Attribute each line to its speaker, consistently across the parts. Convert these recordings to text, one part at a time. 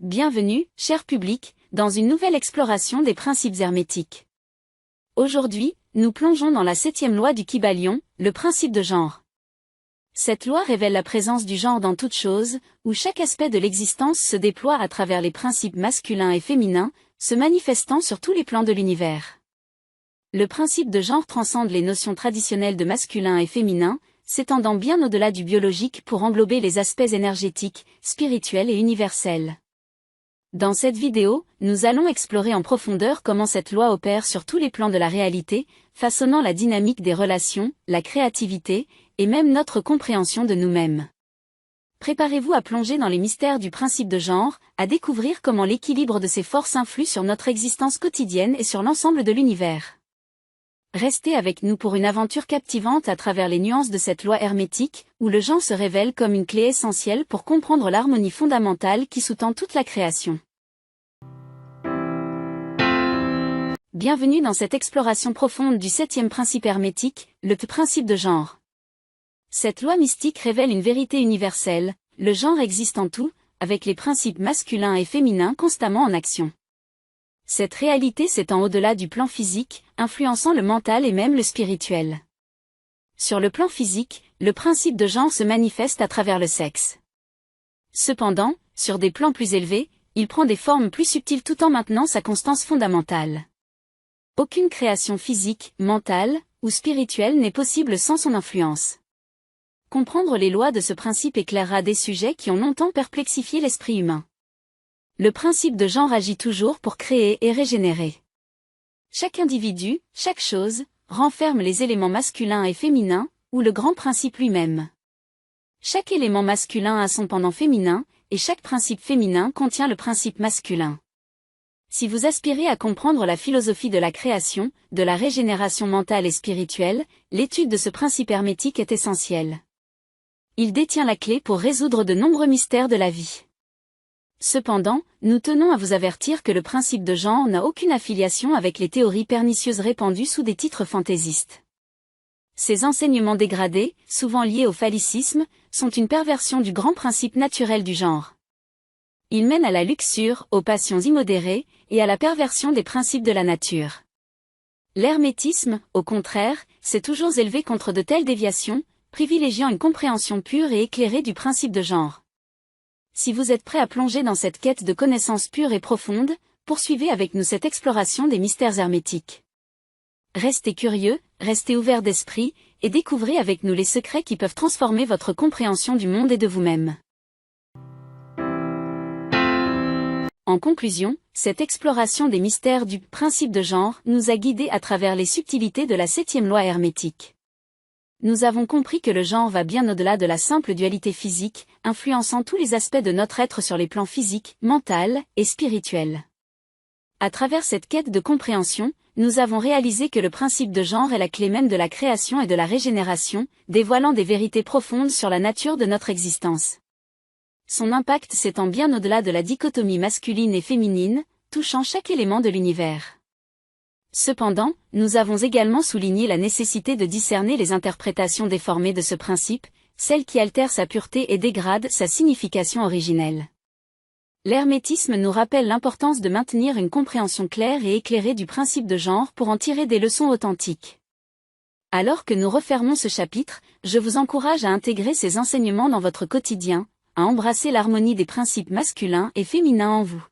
Speaker 1: Bienvenue, cher public, dans une nouvelle exploration des principes hermétiques. Aujourd'hui, nous plongeons dans la 7e loi du Kybalion, le principe de genre. Cette loi révèle la présence du genre dans toute chose, où chaque aspect de l'existence se déploie à travers les principes masculins et féminins, se manifestant sur tous les plans de l'univers. Le principe de genre transcende les notions traditionnelles de masculin et féminin, s'étendant bien au-delà du biologique pour englober les aspects énergétiques, spirituels et universels. Dans cette vidéo, nous allons explorer en profondeur comment cette loi opère sur tous les plans de la réalité, façonnant la dynamique des relations, la créativité, et même notre compréhension de nous-mêmes. Préparez-vous à plonger dans les mystères du principe de genre, à découvrir comment l'équilibre de ces forces influe sur notre existence quotidienne et sur l'ensemble de l'univers. Restez avec nous pour une aventure captivante à travers les nuances de cette loi hermétique, où le genre se révèle comme une clé essentielle pour comprendre l'harmonie fondamentale qui sous-tend toute la création. Bienvenue dans cette exploration profonde du 7e principe hermétique, le principe de genre. Cette loi mystique révèle une vérité universelle, le genre existe en tout, avec les principes masculins et féminins constamment en action. Cette réalité s'étend au-delà du plan physique, influençant le mental et même le spirituel. Sur le plan physique, le principe de genre se manifeste à travers le sexe. Cependant, sur des plans plus élevés, il prend des formes plus subtiles tout en maintenant sa constance fondamentale. Aucune création physique, mentale ou spirituelle n'est possible sans son influence. Comprendre les lois de ce principe éclairera des sujets qui ont longtemps perplexifié l'esprit humain. Le principe de genre agit toujours pour créer et régénérer. Chaque individu, chaque chose, renferme les éléments masculins et féminins, ou le grand principe lui-même. Chaque élément masculin a son pendant féminin, et chaque principe féminin contient le principe masculin. Si vous aspirez à comprendre la philosophie de la création, de la régénération mentale et spirituelle, l'étude de ce principe hermétique est essentielle. Il détient la clé pour résoudre de nombreux mystères de la vie. Cependant, nous tenons à vous avertir que le principe de genre n'a aucune affiliation avec les théories pernicieuses répandues sous des titres fantaisistes. Ces enseignements dégradés, souvent liés au phallicisme, sont une perversion du grand principe naturel du genre. Ils mènent à la luxure, aux passions immodérées, et à la perversion des principes de la nature. L'hermétisme, au contraire, s'est toujours élevé contre de telles déviations, privilégiant une compréhension pure et éclairée du principe de genre. Si vous êtes prêt à plonger dans cette quête de connaissances pures et profondes, poursuivez avec nous cette exploration des mystères hermétiques. Restez curieux, restez ouverts d'esprit, et découvrez avec nous les secrets qui peuvent transformer votre compréhension du monde et de vous-même. En conclusion, cette exploration des mystères du principe de genre nous a guidés à travers les subtilités de la 7e loi hermétique. Nous avons compris que le genre va bien au-delà de la simple dualité physique, influençant tous les aspects de notre être sur les plans physiques, mental et spirituel. À travers cette quête de compréhension, nous avons réalisé que le principe de genre est la clé même de la création et de la régénération, dévoilant des vérités profondes sur la nature de notre existence. Son impact s'étend bien au-delà de la dichotomie masculine et féminine, touchant chaque élément de l'univers. Cependant, nous avons également souligné la nécessité de discerner les interprétations déformées de ce principe, celles qui altèrent sa pureté et dégradent sa signification originelle. L'hermétisme nous rappelle l'importance de maintenir une compréhension claire et éclairée du principe de genre pour en tirer des leçons authentiques. Alors que nous refermons ce chapitre, je vous encourage à intégrer ces enseignements dans votre quotidien, à embrasser l'harmonie des principes masculins et féminins en vous.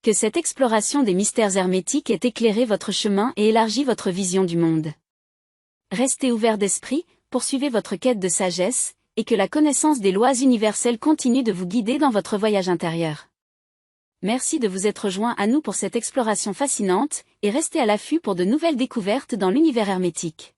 Speaker 1: Que cette exploration des mystères hermétiques ait éclairé votre chemin et élargi votre vision du monde. Restez ouverts d'esprit, poursuivez votre quête de sagesse, et que la connaissance des lois universelles continue de vous guider dans votre voyage intérieur. Merci de vous être joints à nous pour cette exploration fascinante, et restez à l'affût pour de nouvelles découvertes dans l'univers hermétique.